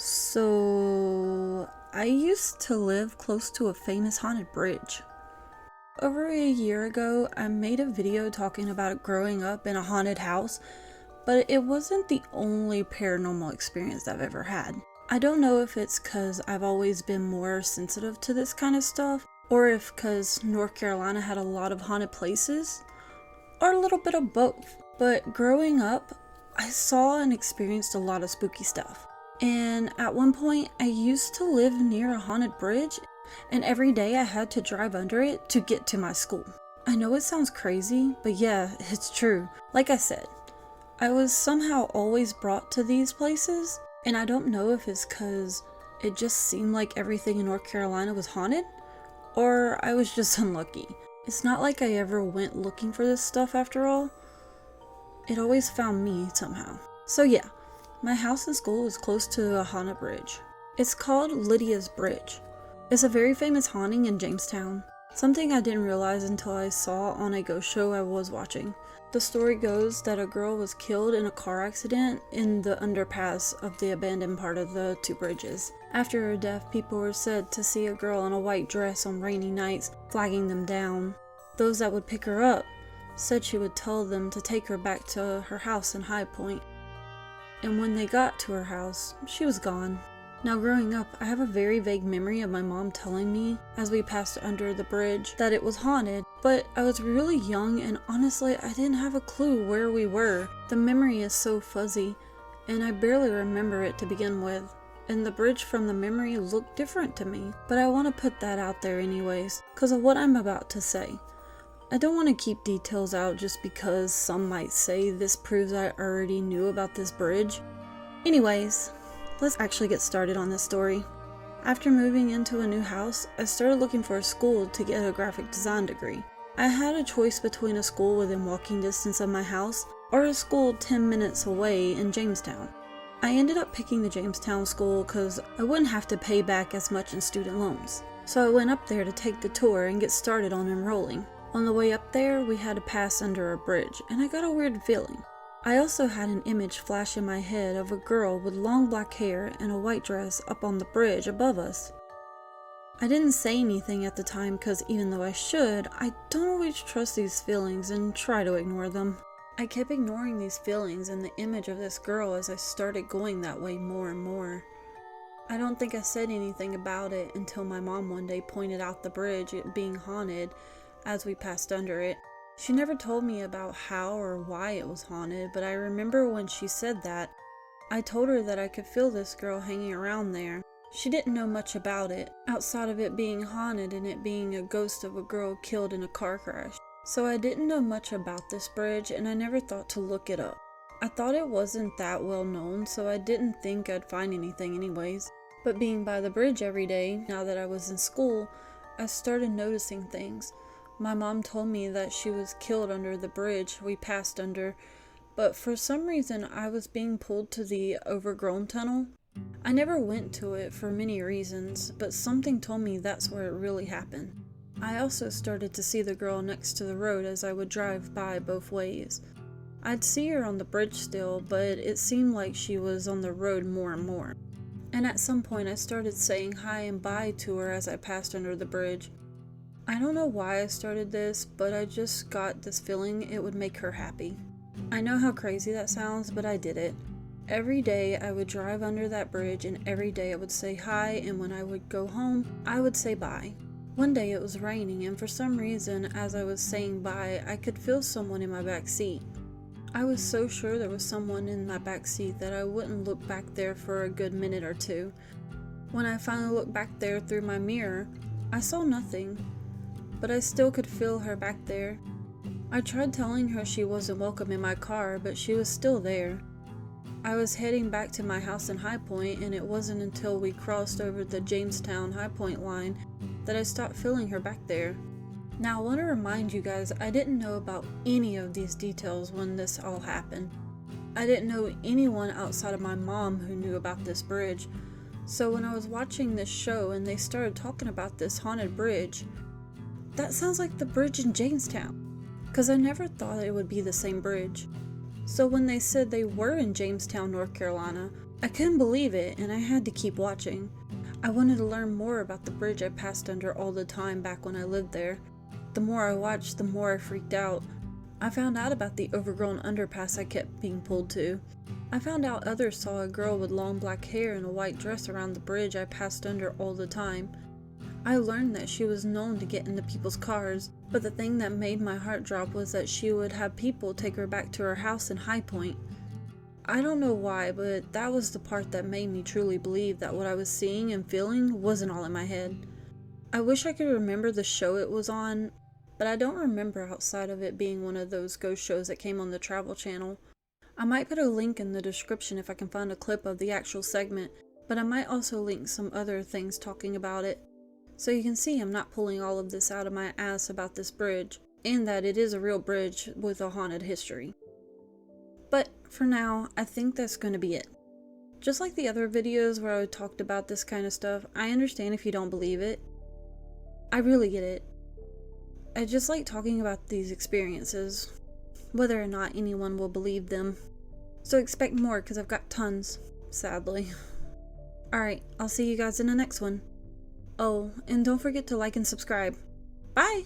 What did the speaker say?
So, I used to live close to a famous haunted bridge. Over a year ago, I made a video talking about growing up in a haunted house, but it wasn't the only paranormal experience I've ever had. I don't know if it's because I've always been more sensitive to this kind of stuff, or if because North Carolina had a lot of haunted places, or a little bit of both. But growing up, I saw and experienced a lot of spooky stuff. And at one point, I used to live near a haunted bridge, and every day I had to drive under it to get to my school. I know it sounds crazy, but yeah, it's true. Like I said, I was somehow always brought to these places, and I don't know if it's because it just seemed like everything in North Carolina was haunted, or I was just unlucky. It's not like I ever went looking for this stuff after all. It always found me somehow. So yeah, my house and school is close to a haunted bridge. It's called Lydia's Bridge. It's a very famous haunting in Jamestown. Something I didn't realize until I saw on a ghost show I was watching. The story goes that a girl was killed in a car accident in the underpass of the abandoned part of the two bridges. After her death, people were said to see a girl in a white dress on rainy nights flagging them down. Those that would pick her up said she would tell them to take her back to her house in High Point. And when they got to her house, she was gone. Now growing up, I have a very vague memory of my mom telling me, as we passed under the bridge, that it was haunted, but I was really young and honestly I didn't have a clue where we were. The memory is so fuzzy, and I barely remember it to begin with, and the bridge from the memory looked different to me, but I want to put that out there anyways, because of what I'm about to say. I don't want to keep details out just because some might say this proves I already knew about this bridge. Anyways, let's actually get started on this story. After moving into a new house, I started looking for a school to get a graphic design degree. I had a choice between a school within walking distance of my house or a school 10 minutes away in Jamestown. I ended up picking the Jamestown school because I wouldn't have to pay back as much in student loans. So I went up there to take the tour and get started on enrolling. On the way up there, we had to pass under a bridge, and I got a weird feeling. I also had an image flash in my head of a girl with long black hair and a white dress up on the bridge above us. I didn't say anything at the time because even though I should, I don't always trust these feelings and try to ignore them. I kept ignoring these feelings and the image of this girl as I started going that way more and more. I don't think I said anything about it until my mom one day pointed out the bridge it being haunted as we passed under it. She never told me about how or why it was haunted, but I remember when she said that, I told her that I could feel this girl hanging around there. She didn't know much about it, outside of it being haunted and it being a ghost of a girl killed in a car crash. So I didn't know much about this bridge and I never thought to look it up. I thought it wasn't that well known, so I didn't think I'd find anything anyways. But being by the bridge every day, now that I was in school, I started noticing things. My mom told me that she was killed under the bridge we passed under, but for some reason I was being pulled to the overgrown tunnel. I never went to it for many reasons, but something told me that's where it really happened. I also started to see the girl next to the road as I would drive by both ways. I'd see her on the bridge still, but it seemed like she was on the road more and more. And at some point I started saying hi and bye to her as I passed under the bridge. I don't know why I started this, but I just got this feeling it would make her happy. I know how crazy that sounds, but I did it. Every day I would drive under that bridge and every day I would say hi, and when I would go home, I would say bye. One day it was raining and for some reason as I was saying bye, I could feel someone in my back seat. I was so sure there was someone in my back seat that I wouldn't look back there for a good minute or two. When I finally looked back there through my mirror, I saw nothing. But I still could feel her back there. I tried telling her she wasn't welcome in my car, but she was still there. I was heading back to my house in High Point, and it wasn't until we crossed over the Jamestown High Point line that I stopped feeling her back there. Now I want to remind you guys, I didn't know about any of these details when this all happened. I didn't know anyone outside of my mom who knew about this bridge. So when I was watching this show and they started talking about this haunted bridge, that sounds like the bridge in Jamestown, because I never thought it would be the same bridge. So when they said they were in Jamestown, North Carolina, I couldn't believe it, and I had to keep watching. I wanted to learn more about the bridge I passed under all the time back when I lived there. The more I watched, the more I freaked out. I found out about the overgrown underpass I kept being pulled to. I found out others saw a girl with long black hair and a white dress around the bridge I passed under all the time. I learned that she was known to get into people's cars, but the thing that made my heart drop was that she would have people take her back to her house in High Point. I don't know why, but that was the part that made me truly believe that what I was seeing and feeling wasn't all in my head. I wish I could remember the show it was on, but I don't remember outside of it being one of those ghost shows that came on the Travel Channel. I might put a link in the description if I can find a clip of the actual segment, but I might also link some other things talking about it. So you can see I'm not pulling all of this out of my ass about this bridge, and that it is a real bridge with a haunted history. But for now, I think that's going to be it. Just like the other videos where I talked about this kind of stuff, I understand if you don't believe it. I really get it. I just like talking about these experiences, whether or not anyone will believe them. So expect more, because I've got tons, sadly. Alright, I'll see you guys in the next one. Oh, and don't forget to like and subscribe. Bye!